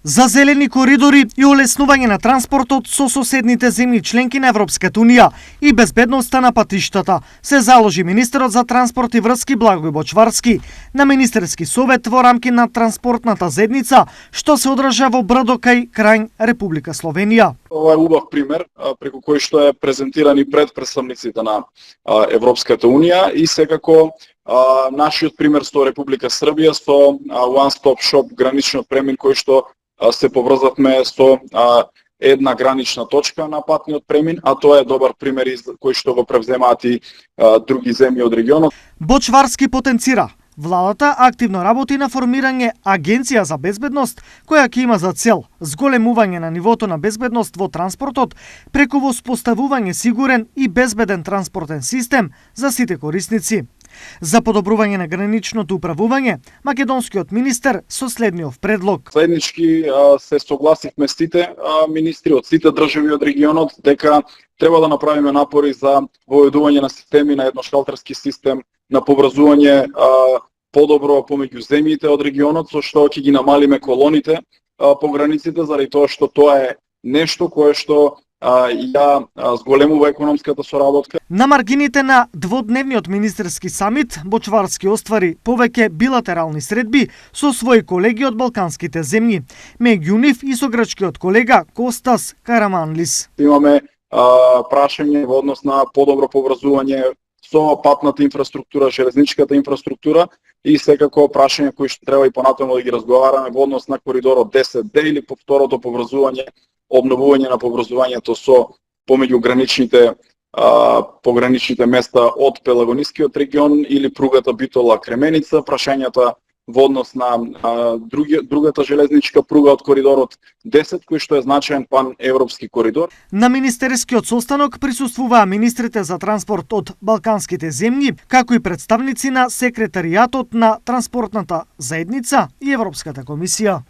За зелени коридори и олеснување на транспортот со соседните земји членки на Европската Унија и безбедноста на патиштата се заложи министерот за транспорт и врски Благој Бочварски на министерски совет во рамки на транспортната заедница што се одржа во Брдокај крај Република Словенија. Ова е убав пример преку кој што е презентиран и пред претставниците на Европската Унија и секако нашиот пример со Република Србија со One Stop Shop граничниот премин кој што се поврзавме со една гранична точка на патниот премин, а тоа е добар пример кој што го превземаат и други земји од регионот. Бочварски потенцира владата активно работи на формирање агенција за безбедност која ќе има за цел зголемување на нивото на безбедност во транспортот преку воспоставување сигурен и безбеден транспортен систем за сите корисници. За подобрување на граничното управување, македонскиот министер со следниот предлог. Заеднички се согласивме сите министри од сите држави од регионот дека треба да направиме напори за воведување на системи на едношалтарски систем, на поврзување подобро помеѓу земјите од регионот, со што ќе ги намалиме колоните по границите, заради тоа што тоа е нешто кое што ја зголемува економската соработка. На маргините на дводневниот министерски самит, Бочварски оствари повеќе билатерални средби со своји колеги од балканските земји, меѓу нив и со грчкиот колега Костас Караманлис. Имаме прашање во однос на подобро поврзување со патната инфраструктура, железничката инфраструктура и секако прашање кои што треба и понатаму да ги разговараме во однос на коридорот 10D или повторото поврзување, обновување на поврзувањето со помеѓу пограничните места од Пелагонискиот регион или пругата Битола-Кременица, прашањата во однос на другата железничка пруга од коридорот 10, кој што е значаен пан-европски коридор. На министерскиот состанок присуствуваа министрите за транспорт од балканските земји, како и представници на секретаријатот на транспортната заедница и Европската комисија.